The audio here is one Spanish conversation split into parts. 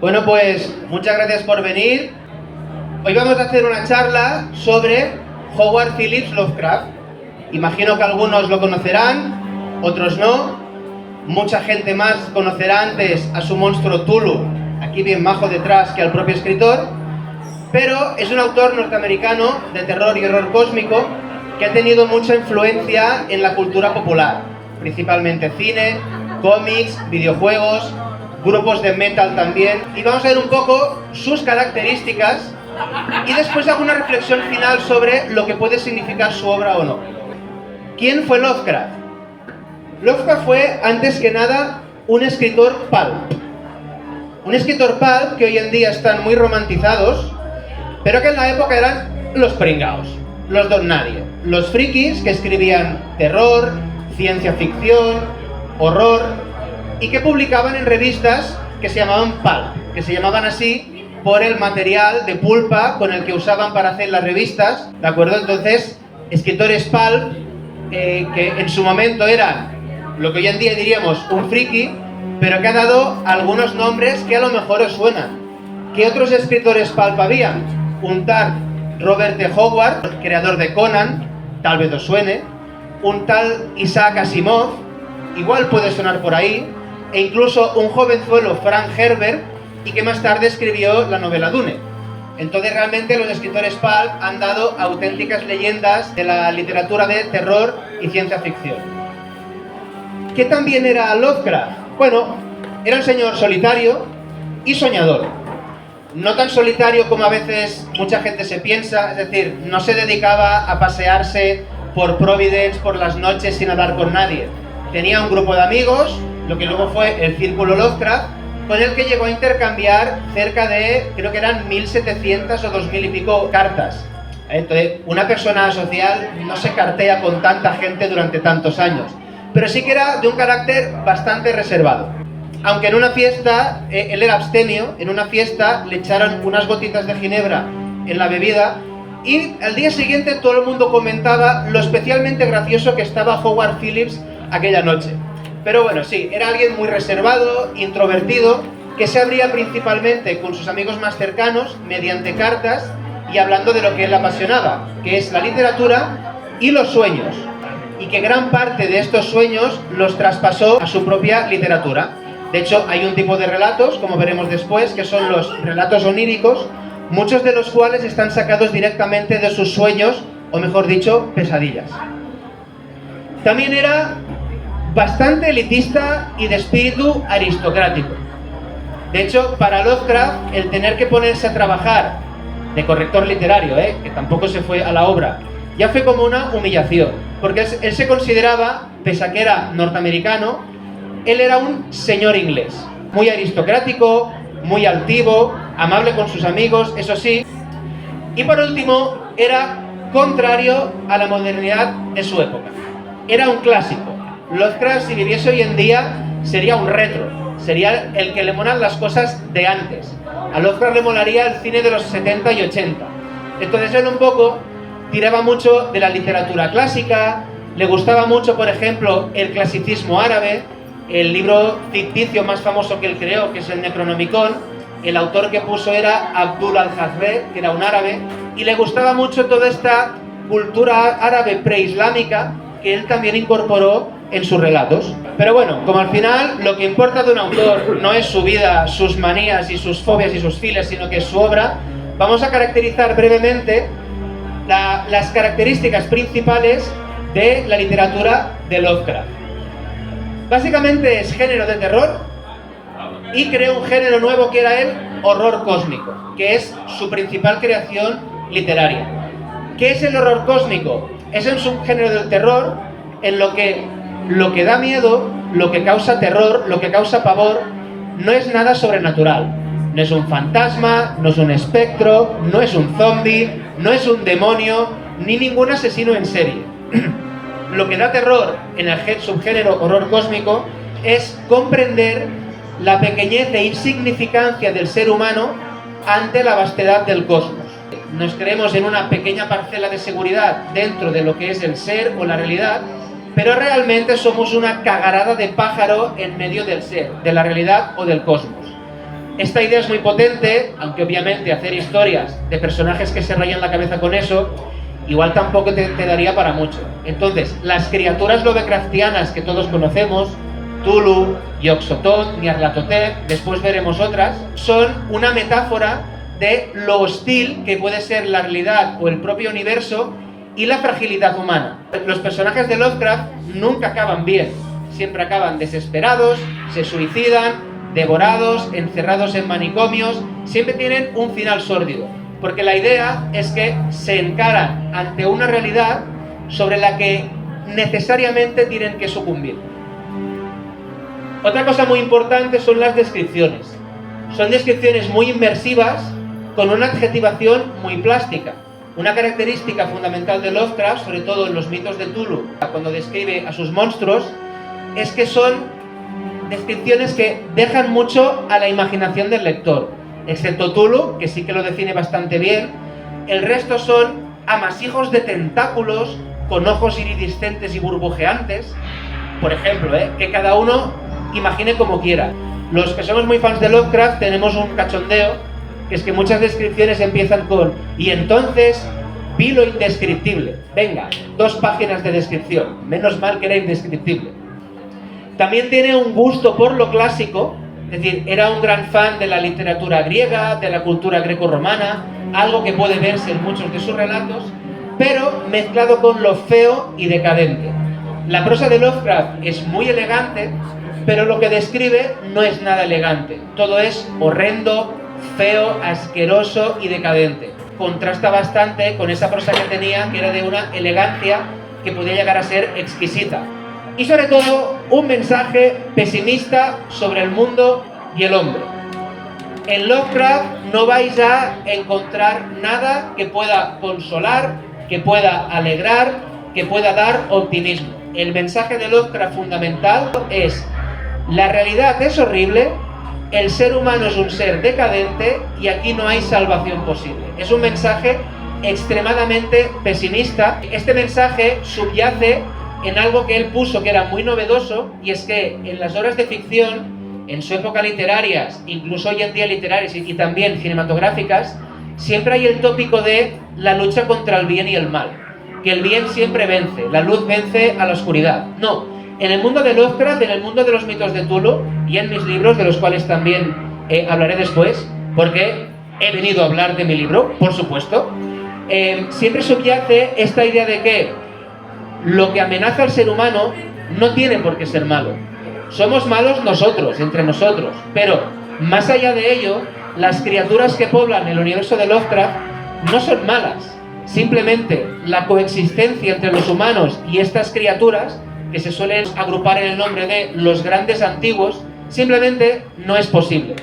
Bueno, pues muchas gracias por venir. Hoy vamos a hacer una charla sobre Howard Phillips Lovecraft. Imagino que algunos lo conocerán, otros no. Mucha gente más conocerá antes a su monstruo Cthulhu, aquí bien majo detrás, que al propio escritor. Pero es un autor norteamericano de terror y horror cósmico que ha tenido mucha influencia en la cultura popular, principalmente cine, cómics, videojuegos, grupos de metal también. Y vamos a ver un poco sus características y después hago una reflexión final sobre lo que puede significar su obra o no. ¿Quién fue Lovecraft? Lovecraft fue, antes que nada, un escritor pulp. Un escritor pulp que hoy en día están muy romantizados, pero que en la época eran los pringaos, los don nadie, los frikis que escribían terror, ciencia ficción, horror y que publicaban en revistas que se llamaban pulp, que se llamaban así por el material de pulpa con el que usaban para hacer las revistas, ¿de acuerdo? Entonces, escritores pulp que en su momento eran lo que hoy en día diríamos un friki, pero que ha dado algunos nombres que a lo mejor os suenan. ¿Qué otros escritores pulp había? Un tal Robert T. Howard, creador de Conan, tal vez os suene. Un tal Isaac Asimov, igual puede sonar por ahí. E incluso un jovenzuelo, Frank Herbert, y que más tarde escribió la novela Dune. Entonces realmente los escritores pulp han dado auténticas leyendas de la literatura de terror y ciencia ficción. ¿Qué también era Lovecraft? Bueno, era un señor solitario y soñador. No tan solitario como a veces mucha gente se piensa, es decir, no se dedicaba a pasearse por Providence por las noches sin hablar con nadie. Tenía un grupo de amigos, lo que luego fue el Círculo Lovecraft, con el que llegó a intercambiar cerca de, creo que eran 1.700 o 2.000 y pico cartas. Entonces, una persona social no se cartea con tanta gente durante tantos años, pero sí que era de un carácter bastante reservado. Aunque en una fiesta, él era abstemio, en una fiesta le echaron unas gotitas de ginebra en la bebida y al día siguiente todo el mundo comentaba lo especialmente gracioso que estaba Howard Phillips aquella noche. Pero bueno, sí, era alguien muy reservado, introvertido, que se abría principalmente con sus amigos más cercanos mediante cartas y hablando de lo que él apasionaba, que es la literatura y los sueños, y que gran parte de estos sueños los traspasó a su propia literatura. De hecho, hay un tipo de relatos, como veremos después, que son los relatos oníricos, muchos de los cuales están sacados directamente de sus sueños, o mejor dicho, pesadillas. También era bastante elitista y de espíritu aristocrático. De hecho, para Lovecraft, el tener que ponerse a trabajar de corrector literario, que tampoco se fue a la obra, ya fue como una humillación, porque él se consideraba, pese a que era norteamericano, él era un señor inglés, muy aristocrático, muy altivo, amable con sus amigos, eso sí. Y por último, era contrario a la modernidad de su época. Era un clásico. Lovecraft, si viviese hoy en día, sería un retro, sería el que le molan las cosas de antes. A Lovecraft le molaría el cine de los 70 y 80. Entonces él un poco tiraba mucho de la literatura clásica, le gustaba mucho, por ejemplo, el clasicismo árabe. El libro ficticio más famoso que él creó, que es el Necronomicon, el autor que puso era Abdul al-Jazred, que era un árabe, y le gustaba mucho toda esta cultura árabe preislámica que él también incorporó en sus relatos. Pero bueno, como al final lo que importa de un autor no es su vida, sus manías y sus fobias y sus files, sino que es su obra, vamos a caracterizar brevemente las características principales de la literatura de Lovecraft. Básicamente es género de terror y creó un género nuevo que era el horror cósmico, que es su principal creación literaria. ¿Qué es el horror cósmico? Es un subgénero del terror en lo que da miedo, lo que causa terror, lo que causa pavor, no es nada sobrenatural. No es un fantasma, no es un espectro, no es un zombie, no es un demonio, ni ningún asesino en serie. Lo que da terror en el subgénero horror cósmico es comprender la pequeñez e insignificancia del ser humano ante la vastedad del cosmos. Nos creemos en una pequeña parcela de seguridad dentro de lo que es el ser o la realidad, pero realmente somos una cagarada de pájaro en medio del ser, de la realidad o del cosmos. Esta idea es muy potente, aunque obviamente hacer historias de personajes que se rayan la cabeza con eso, igual tampoco te daría para mucho. Entonces, las criaturas lovecraftianas que todos conocemos, Tulu, Yog-Sothoth, Nyarlathotep, después veremos otras, son una metáfora de lo hostil que puede ser la realidad o el propio universo y la fragilidad humana. Los personajes de Lovecraft nunca acaban bien, siempre acaban desesperados, se suicidan, devorados, encerrados en manicomios, siempre tienen un final sórdido, porque la idea es que se encaran ante una realidad sobre la que necesariamente tienen que sucumbir. Otra cosa muy importante son las descripciones. Son descripciones muy inmersivas con una adjetivación muy plástica. Una característica fundamental de Lovecraft, sobre todo en los mitos de Tulu, cuando describe a sus monstruos, es que son descripciones que dejan mucho a la imaginación del lector, excepto Tulu, que sí que lo define bastante bien. El resto son amasijos de tentáculos con ojos iridiscentes y burbujeantes, por ejemplo, que cada uno imagine como quiera. Los que somos muy fans de Lovecraft tenemos un cachondeo, que es que muchas descripciones empiezan con "y entonces vi lo indescriptible". Venga, 2 páginas de descripción, menos mal que era indescriptible. También tiene un gusto por lo clásico, es decir, era un gran fan de la literatura griega, de la cultura grecorromana, algo que puede verse en muchos de sus relatos, pero mezclado con lo feo y decadente. La prosa de Lovecraft es muy elegante, pero lo que describe no es nada elegante. Todo es horrendo, feo, asqueroso y decadente. Contrasta bastante con esa prosa que tenía, que era de una elegancia que podía llegar a ser exquisita. Y sobre todo, un mensaje pesimista sobre el mundo y el hombre. En Lovecraft no vais a encontrar nada que pueda consolar, que pueda alegrar, que pueda dar optimismo. El mensaje de Lovecraft fundamental es: la realidad es horrible, el ser humano es un ser decadente y aquí no hay salvación posible. Es un mensaje extremadamente pesimista. Este mensaje subyace en algo que él puso que era muy novedoso, y es que en las obras de ficción, en su época literarias, incluso hoy en día literarias y también cinematográficas, siempre hay el tópico de la lucha contra el bien y el mal, que el bien siempre vence, la luz vence a la oscuridad. No, en el mundo de Lovecraft, en el mundo de los mitos de Tulu y en mis libros, de los cuales también hablaré después, porque he venido a hablar de mi libro, por supuesto, siempre subyace esta idea de que lo que amenaza al ser humano no tiene por qué ser malo. Somos malos nosotros, entre nosotros, pero más allá de ello, las criaturas que poblan el universo de Lovecraft no son malas. Simplemente la coexistencia entre los humanos y estas criaturas, que se suelen agrupar en el nombre de los grandes antiguos, simplemente no es posible.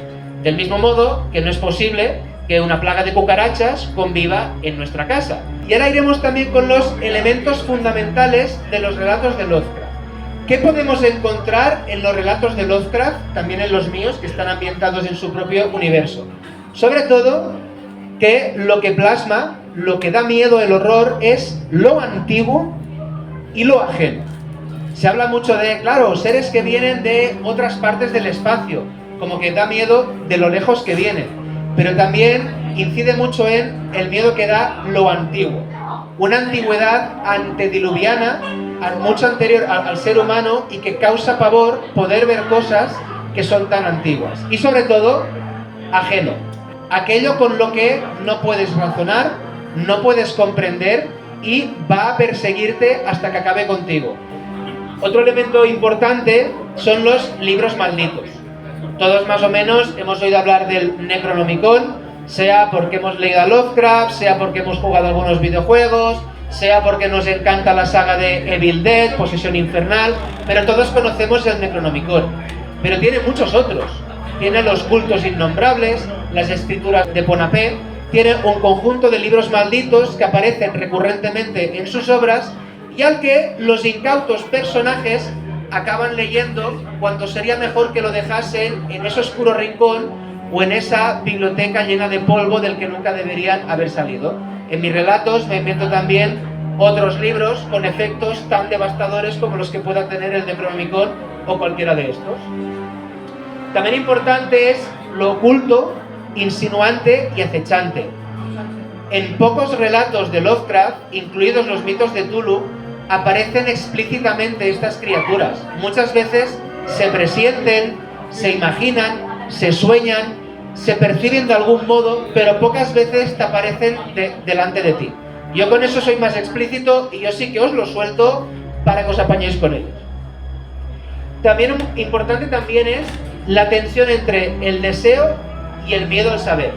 Del mismo modo que no es posible que una plaga de cucarachas conviva en nuestra casa. Y ahora iremos también con los elementos fundamentales de los relatos de Lovecraft. ¿Qué podemos encontrar en los relatos de Lovecraft, también en los míos, que están ambientados en su propio universo? Sobre todo, que lo que plasma, lo que da miedo, el horror, es lo antiguo y lo ajeno. Se habla mucho de, claro, seres que vienen de otras partes del espacio, como que da miedo de lo lejos que vienen. Pero también incide mucho en el miedo que da lo antiguo. Una antigüedad antediluviana, mucho anterior al ser humano, y que causa pavor poder ver cosas que son tan antiguas. Y sobre todo, ajeno. Aquello con lo que no puedes razonar, no puedes comprender y va a perseguirte hasta que acabe contigo. Otro elemento importante son los libros malditos. Todos más o menos hemos oído hablar del Necronomicon, sea porque hemos leído a Lovecraft, sea porque hemos jugado algunos videojuegos, sea porque nos encanta la saga de Evil Dead, Posesión Infernal, pero todos conocemos el Necronomicon. Pero tiene muchos otros. Tiene los cultos innombrables, las escrituras de Ponapé, tiene un conjunto de libros malditos que aparecen recurrentemente en sus obras y al que los incautos personajes acaban leyendo cuando sería mejor que lo dejasen en ese oscuro rincón o en esa biblioteca llena de polvo del que nunca deberían haber salido. En mis relatos me invento también otros libros con efectos tan devastadores como los que pueda tener el Necronomicon o cualquiera de estos. También importante es lo oculto, insinuante y acechante. En pocos relatos de Lovecraft, incluidos los mitos de Cthulhu, aparecen explícitamente estas criaturas. Muchas veces se presienten, se imaginan, se sueñan, se perciben de algún modo, pero pocas veces te aparecen delante de ti. Yo con eso soy más explícito y yo sí que os lo suelto para que os apañéis con ellos. También importante también es la tensión entre el deseo y el miedo al saber.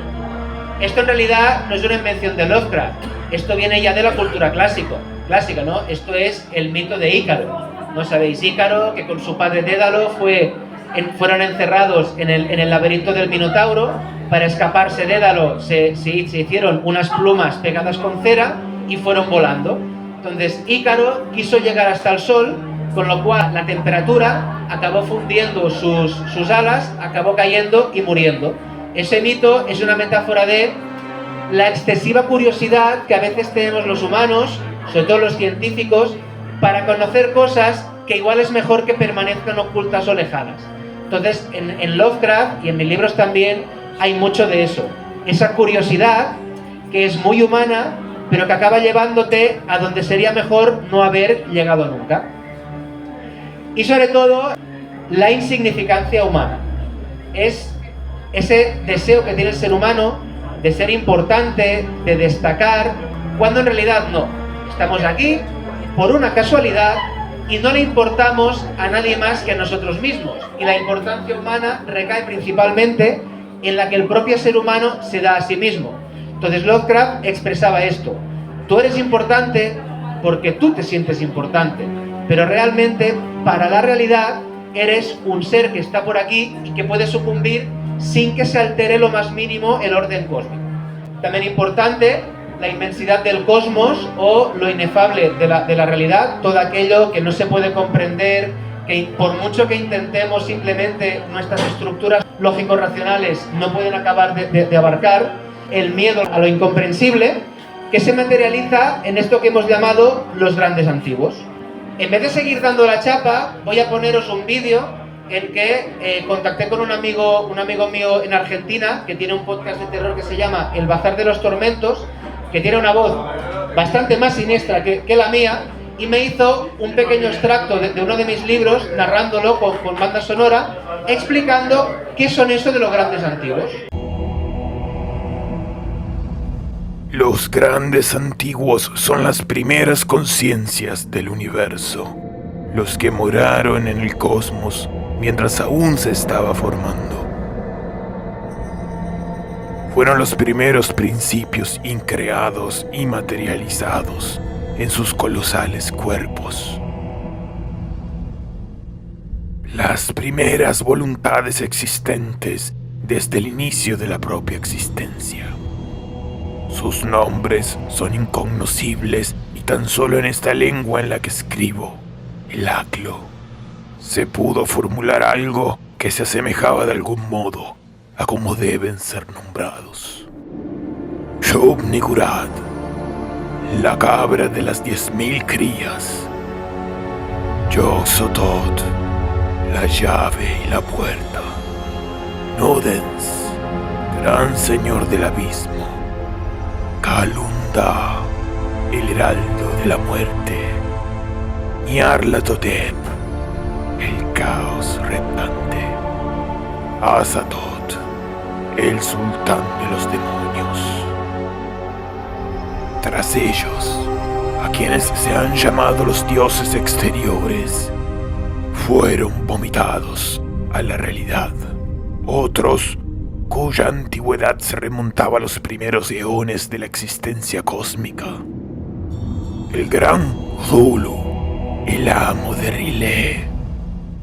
Esto en realidad no es una invención de Lovecraft, esto viene ya de la cultura clásica, ¿no? Esto es el mito de Ícaro. ¿No sabéis? Ícaro, que con su padre Dédalo fueron encerrados en el laberinto del Minotauro. Para escaparse Dédalo se hicieron unas plumas pegadas con cera y fueron volando. Entonces Ícaro quiso llegar hasta el sol, con lo cual la temperatura acabó fundiendo sus alas, acabó cayendo y muriendo. Ese mito es una metáfora de la excesiva curiosidad que a veces tenemos los humanos, sobre todo los científicos, para conocer cosas que igual es mejor que permanezcan ocultas o lejanas. Entonces, en Lovecraft y en mis libros también hay mucho de eso. Esa curiosidad que es muy humana, pero que acaba llevándote a donde sería mejor no haber llegado nunca. Y sobre todo, la insignificancia humana. Es ese deseo que tiene el ser humano de ser importante, de destacar, cuando en realidad no. Estamos aquí por una casualidad y no le importamos a nadie más que a nosotros mismos. Y la importancia humana recae principalmente en la que el propio ser humano se da a sí mismo. Entonces Lovecraft expresaba esto: tú eres importante porque tú te sientes importante, pero realmente para la realidad eres un ser que está por aquí y que puede sucumbir sin que se altere lo más mínimo el orden cósmico. También importante, la inmensidad del cosmos o lo inefable de la realidad, todo aquello que no se puede comprender, que por mucho que intentemos simplemente nuestras estructuras lógico-racionales no pueden acabar de abarcar, el miedo a lo incomprensible, que se materializa en esto que hemos llamado los grandes antiguos. En vez de seguir dando la chapa, voy a poneros un vídeo en que contacté con un amigo mío en Argentina que tiene un podcast de terror que se llama El Bazar de los Tormentos, que tiene una voz bastante más siniestra que la mía, y me hizo un pequeño extracto de uno de mis libros, narrándolo con banda sonora, explicando qué son eso de los grandes antiguos. Los grandes antiguos son las primeras conciencias del universo, los que moraron en el cosmos mientras aún se estaba formando. Fueron los primeros principios increados y materializados en sus colosales cuerpos. Las primeras voluntades existentes desde el inicio de la propia existencia. Sus nombres son incognoscibles y tan solo en esta lengua en la que escribo, el Aklo, se pudo formular algo que se asemejaba de algún modo a cómo deben ser nombrados. Shub-Niggurath, la cabra de las 10.000 crías. Yog-Sothoth, la llave y la puerta. Nodens, gran señor del abismo. Kalunda, el heraldo de la muerte. Nyarlathotep, el caos reptante. Azathoth, el sultán de los demonios. Tras ellos, a quienes se han llamado los dioses exteriores, fueron vomitados a la realidad. Otros, cuya antigüedad se remontaba a los primeros eones de la existencia cósmica. El gran Cthulhu, el amo de Rilé.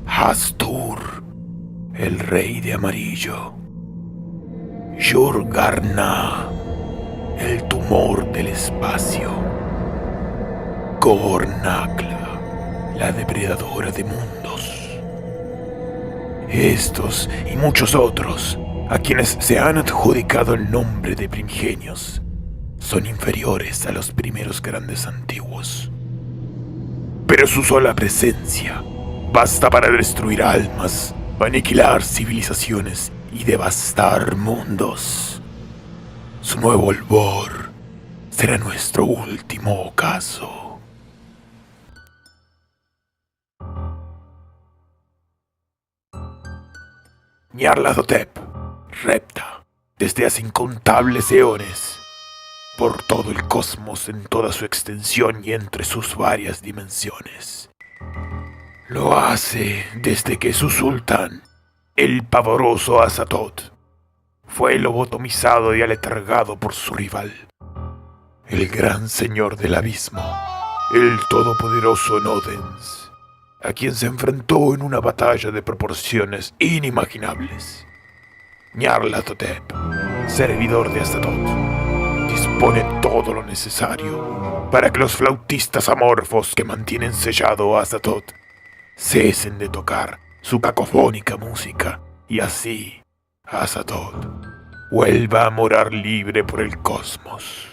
Hastur, el rey de amarillo. Yurgarna, el tumor del espacio. Gornakla, la depredadora de mundos. Estos y muchos otros, a quienes se han adjudicado el nombre de primigenios, son inferiores a los primeros grandes antiguos. Pero su sola presencia basta para destruir almas, aniquilar civilizaciones y devastar mundos. Su nuevo albor será nuestro último ocaso. Nyarlathotep repta desde hace incontables eones por todo el cosmos en toda su extensión y entre sus varias dimensiones. Lo hace desde que su sultán, el pavoroso Azathoth, fue lobotomizado y aletargado por su rival, el gran señor del abismo, el todopoderoso Nodens, a quien se enfrentó en una batalla de proporciones inimaginables. Nyarlathotep, servidor de Azathoth, dispone todo lo necesario para que los flautistas amorfos que mantienen sellado a Azathoth cesen de tocar su cacofónica música y así Azathoth vuelva a morar libre por el cosmos.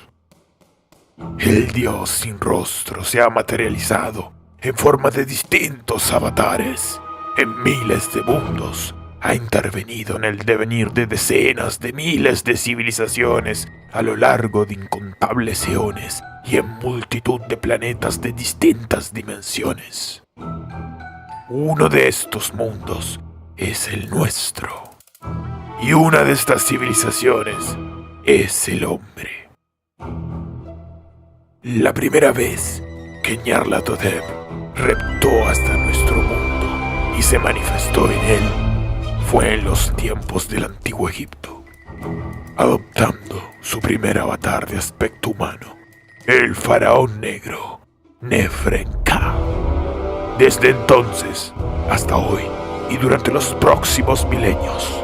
El dios sin rostro se ha materializado en forma de distintos avatares en miles de mundos. Ha intervenido en el devenir de decenas de miles de civilizaciones a lo largo de incontables eones y en multitud de planetas de distintas dimensiones. Uno de estos mundos es el nuestro, y una de estas civilizaciones es el hombre. La primera vez que Nyarlathotep reptó hasta nuestro mundo y se manifestó en él fue en los tiempos del antiguo Egipto, adoptando su primer avatar de aspecto humano, el faraón negro, Nefrenka. Desde entonces hasta hoy y durante los próximos milenios,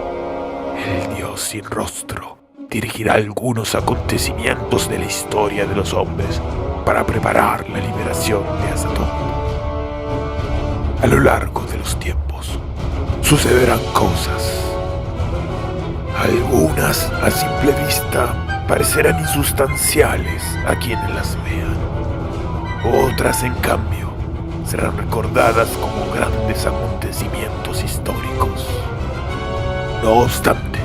el dios sin rostro dirigirá algunos acontecimientos de la historia de los hombres para preparar la liberación de Azathoth. A lo largo de los tiempos sucederán cosas. Algunas a simple vista parecerán insustanciales a quienes las vean. Otras, en cambio, serán recordadas como grandes acontecimientos históricos. No obstante,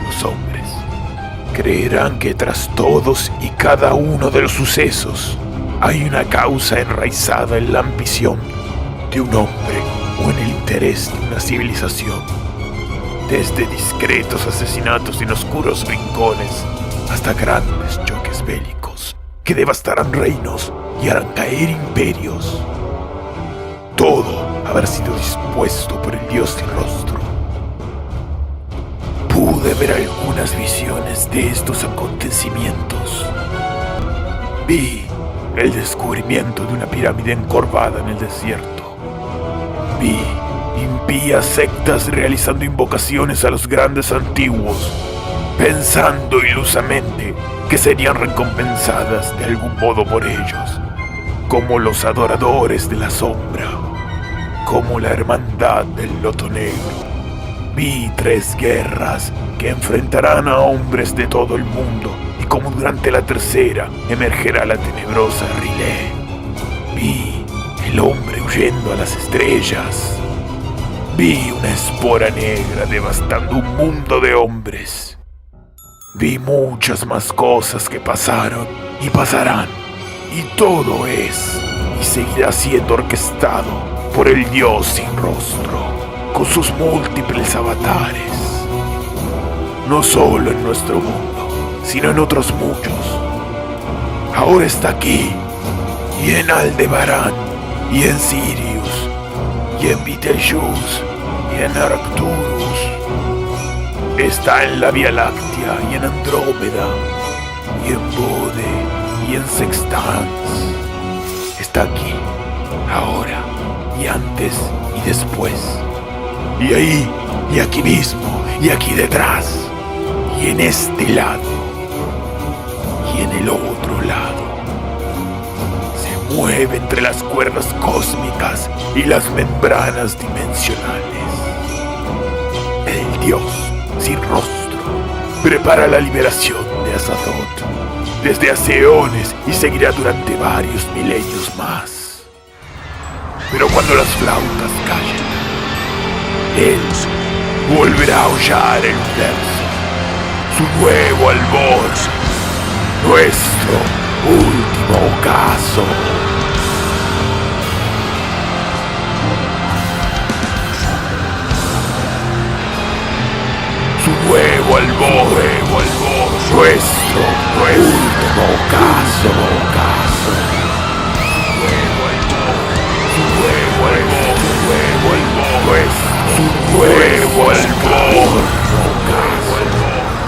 los hombres creerán que tras todos y cada uno de los sucesos hay una causa enraizada en la ambición de un hombre o en el interés de una civilización. Desde discretos asesinatos en oscuros rincones hasta grandes choques bélicos que devastarán reinos y harán caer imperios. Todo habrá sido dispuesto por el dios sin rostro. Pude ver algunas visiones de estos acontecimientos. Vi el descubrimiento de una pirámide encorvada en el desierto. Vi impías sectas realizando invocaciones a los grandes antiguos, pensando ilusamente que serían recompensadas de algún modo por ellos, como los adoradores de la sombra, como la hermandad del loto negro. Vi 3 guerras que enfrentarán a hombres de todo el mundo, y como durante la tercera emergerá la tenebrosa Riley. Vi el hombre huyendo a las estrellas. Vi una espora negra devastando un mundo de hombres. Vi muchas más cosas que pasaron y pasarán, y todo es y seguirá siendo orquestado por el dios sin rostro, con sus múltiples avatares. No solo en nuestro mundo, sino en otros muchos. Ahora está aquí, y en Aldebarán, y en Sirius, y en Betelgeuse, y en Arcturus. Está en la Vía Láctea, y en Andrómeda, y en Bode, y en Sextans. Está aquí, ahora, y antes, y después. Y ahí, y aquí mismo, y aquí detrás, y en este lado, y en el otro lado. Se mueve entre las cuerdas cósmicas y las membranas dimensionales. El dios sin rostro prepara la liberación de Azathoth. desde hace eones y seguirá durante varios milenios más. Pero cuando las flautas callen, él volverá a aullar el universo, su nuevo albor, nuestro último ocaso. Su nuevo albor, nuestro último ocaso. Su nuevo albor,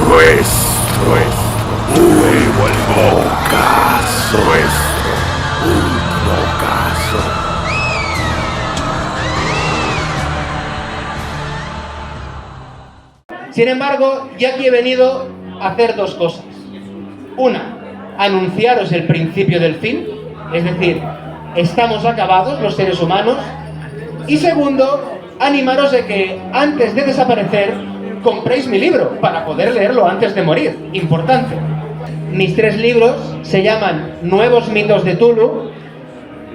nuestro nuevo ocaso, nuestro último ocaso. Sin embargo, yo aquí he venido a hacer dos cosas. Una, anunciaros el principio del fin, es decir, estamos acabados los seres humanos. Y segundo, animaros de que antes de desaparecer compréis mi libro para poder leerlo antes de morir. Importante. Mis 3 libros se llaman Nuevos mitos de Tulu.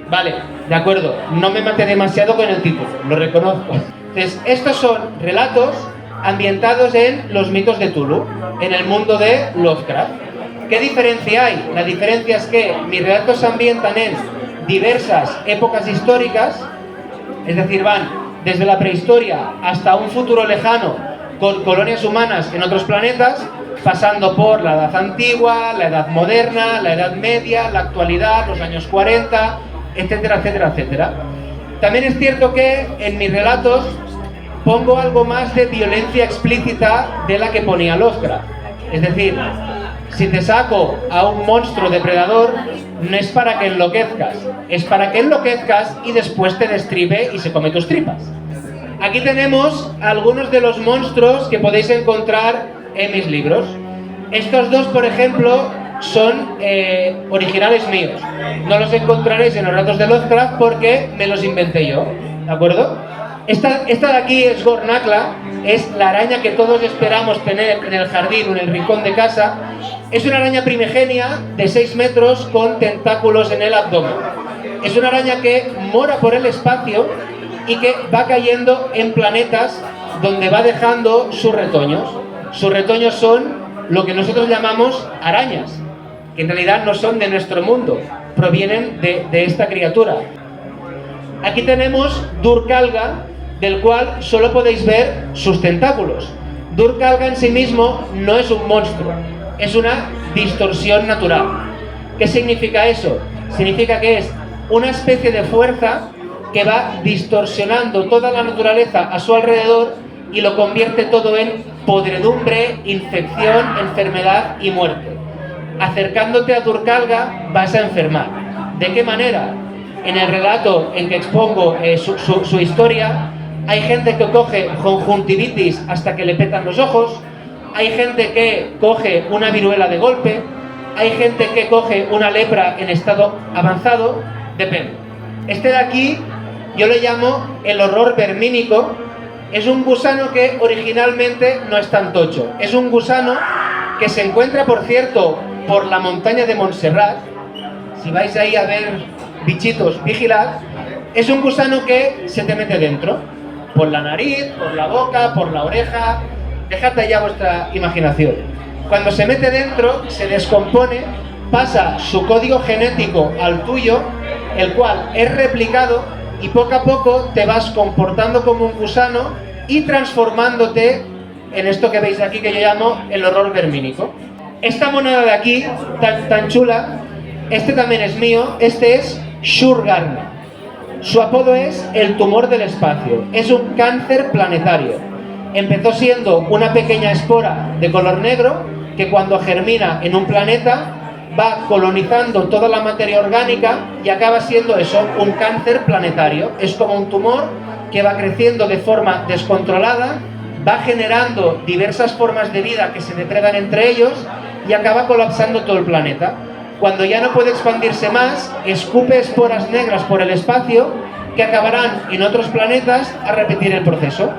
Vale, de acuerdo, no me maté demasiado con el título, lo reconozco. Entonces, estos son relatos ambientados en los mitos de Tulu, en el mundo de Lovecraft. ¿Qué diferencia hay? La diferencia es que mis relatos se ambientan en diversas épocas históricas, es decir, van desde la prehistoria hasta un futuro lejano con colonias humanas en otros planetas, pasando por la Edad Antigua, la Edad Moderna, la Edad Media, la actualidad, los años 40, etcétera, etcétera, etcétera. También es cierto que en mis relatos pongo algo más de violencia explícita de la que ponía Lovecraft. Es decir, si te saco a un monstruo depredador, no es para que enloquezcas, es para que enloquezcas y después te destripe y se come tus tripas. Aquí tenemos algunos de los monstruos que podéis encontrar en mis libros. Estos dos, por ejemplo, son originales míos. No los encontraréis en los relatos de Lovecraft porque me los inventé yo, ¿de acuerdo? Esta de aquí es Gornakla, es la araña que todos esperamos tener en el jardín o en el rincón de casa. Es una araña primigenia de 6 metros con tentáculos en el abdomen. Es una araña que mora por el espacio y que va cayendo en planetas donde va dejando sus retoños. Sus retoños son lo que nosotros llamamos arañas, que en realidad no son de nuestro mundo, provienen de esta criatura. Aquí tenemos Durkalga, del cual solo podéis ver sus tentáculos. Durkalga en sí mismo no es un monstruo, es una distorsión natural. ¿Qué significa eso? Significa que es una especie de fuerza que va distorsionando toda la naturaleza a su alrededor y lo convierte todo en podredumbre, infección, enfermedad y muerte. Acercándote a Durkalga vas a enfermar. ¿De qué manera? En el relato en que expongo su historia, hay gente que coge conjuntivitis hasta que le petan los ojos, hay gente que coge una viruela de golpe, hay gente que coge una lepra en estado avanzado, depende. Este de aquí yo le llamo el horror vermínico. Es un gusano que originalmente no es tan tocho. Es un gusano que se encuentra, por cierto, por la montaña de Montserrat. Si vais ahí a ver bichitos, vigilad. Es un gusano que se te mete dentro, por la nariz, por la boca, por la oreja. Dejad allá vuestra imaginación. Cuando se mete dentro, se descompone, pasa su código genético al tuyo, el cual es replicado y poco a poco te vas comportando como un gusano y transformándote en esto que veis aquí que yo llamo el horror vermínico. Esta moneda de aquí, tan chula, este también es mío, este es Shurgarna. Su apodo es el tumor del espacio, es un cáncer planetario. Empezó siendo una pequeña espora de color negro que cuando germina en un planeta va colonizando toda la materia orgánica y acaba siendo eso, un cáncer planetario. Es como un tumor que va creciendo de forma descontrolada, va generando diversas formas de vida que se depredan entre ellos y acaba colapsando todo el planeta. Cuando ya no puede expandirse más, escupe esporas negras por el espacio que acabarán en otros planetas a repetir el proceso.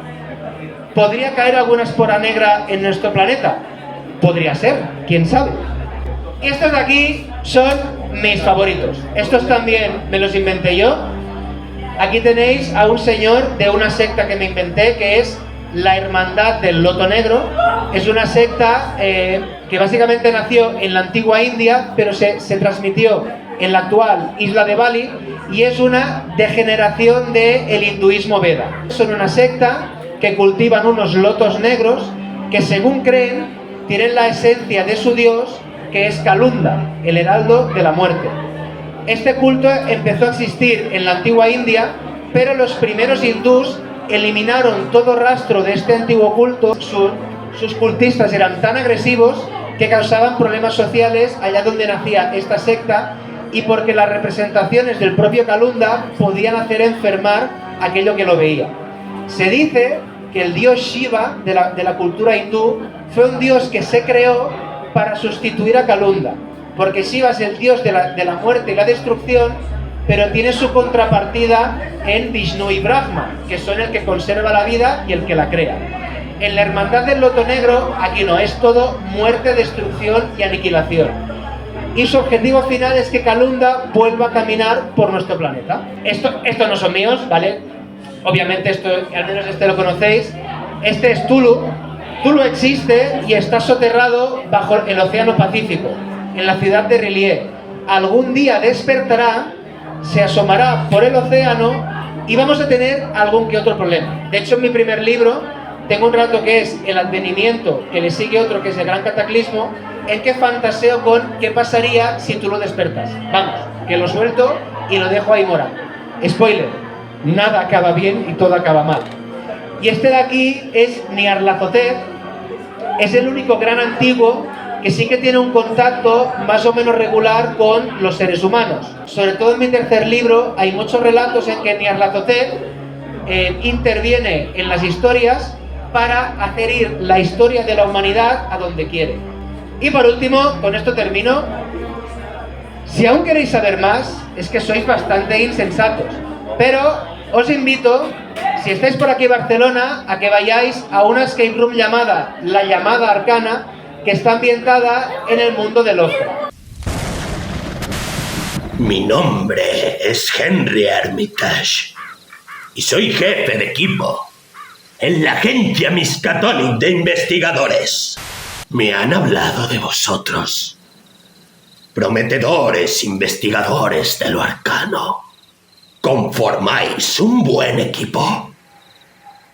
¿Podría caer alguna espora negra en nuestro planeta? Podría ser, quién sabe. Estos de aquí son mis favoritos. Estos también me los inventé yo. Aquí tenéis a un señor de una secta que me inventé, que es la Hermandad del Loto Negro. Es una secta que básicamente nació en la antigua India, pero se transmitió en la actual isla de Bali, y es una degeneración del hinduismo Veda. Son una secta que cultivan unos lotos negros que, según creen, tienen la esencia de su dios, que es Kalunda, el heraldo de la muerte. Este culto empezó a existir en la antigua India, pero los primeros hindús eliminaron todo rastro de este antiguo culto. Sus cultistas eran tan agresivos que causaban problemas sociales allá donde nacía esta secta, y porque las representaciones del propio Kalunda podían hacer enfermar aquello que lo veía. Se dice que el dios Shiva de la cultura hindú fue un dios que se creó para sustituir a Kalunda, porque Shiva es el dios de la muerte y la destrucción, pero tiene su contrapartida en Vishnu y Brahma, que son el que conserva la vida y el que la crea. En la Hermandad del Loto Negro, aquí no, es todo muerte, destrucción y aniquilación. Y su objetivo final es que Kalunda vuelva a caminar por nuestro planeta. Estos no son míos, ¿vale? Obviamente esto, al menos este lo conocéis. Este es Tulu. Tulu existe y está soterrado bajo el Océano Pacífico, en la ciudad de R'lyeh. Algún día despertará, se asomará por el océano y vamos a tener algún que otro problema. De hecho, en mi primer libro tengo un relato que es el advenimiento, que le sigue otro que es el gran cataclismo, en que fantaseo con qué pasaría si tú lo despertas. Vamos, que lo suelto y lo dejo ahí morado. Spoiler, nada acaba bien y todo acaba mal. Y este de aquí es Nyarlathotep. Es el único gran antiguo que sí que tiene un contacto más o menos regular con los seres humanos. Sobre todo en mi tercer libro hay muchos relatos en que Nyarlathotep interviene en las historias para hacer ir la historia de la humanidad a donde quiere. Y por último, con esto termino. Si aún queréis saber más, es que sois bastante insensatos, pero os invito, si estáis por aquí en Barcelona, a que vayáis a una escape room llamada La Llamada Arcana, que está ambientada en el mundo de Lovecraft. Mi nombre es Henry Armitage y soy jefe de equipo en la agencia Miskatonic de investigadores. Me han hablado de vosotros, prometedores investigadores de lo arcano. Conformáis un buen equipo.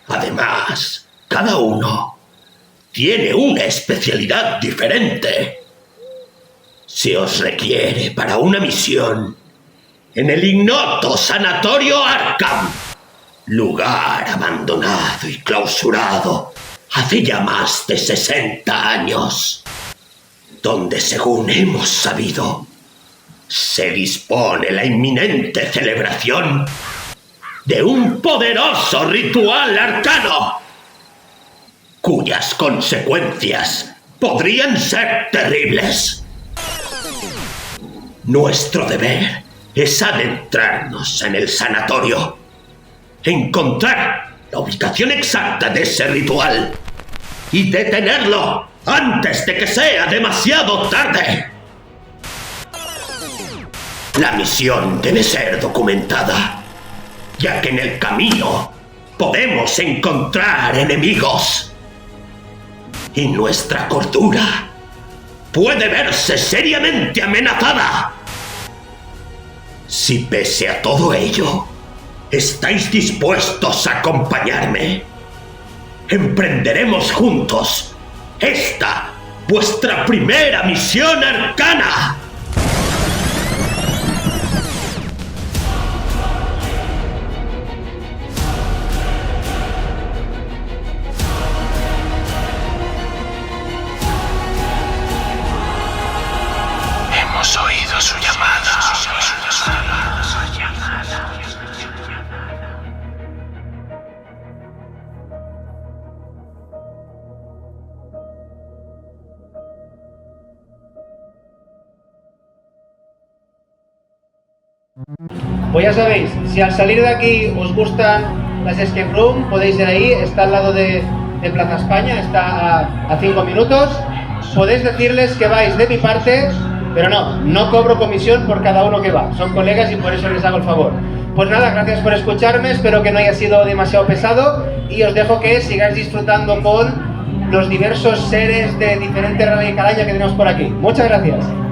Además, cada uno tiene una especialidad diferente. Se os requiere para una misión en el ignoto Sanatorio Arkham, lugar abandonado y clausurado hace ya más de 60 años, donde, según hemos sabido, se dispone la inminente celebración de un poderoso ritual arcano, cuyas consecuencias podrían ser terribles. Nuestro deber es adentrarnos en el sanatorio, encontrar la ubicación exacta de ese ritual y detenerlo antes de que sea demasiado tarde. La misión debe ser documentada, ya que en el camino podemos encontrar enemigos y nuestra cordura puede verse seriamente amenazada. Si pese a todo ello estáis dispuestos a acompañarme, emprenderemos juntos esta, vuestra primera misión arcana. Hemos oído su llamada. Pues ya sabéis, si al salir de aquí os gustan las escape room, podéis ir ahí, está al lado de Plaza España, está a 5 minutos. Podéis decirles que vais de mi parte Pero no cobro comisión por cada uno que va. Son colegas y por eso les hago el favor. Pues nada, gracias por escucharme, espero que no haya sido demasiado pesado y os dejo que sigáis disfrutando con los diversos seres de diferentes Rally Calaña que tenemos por aquí. Muchas gracias.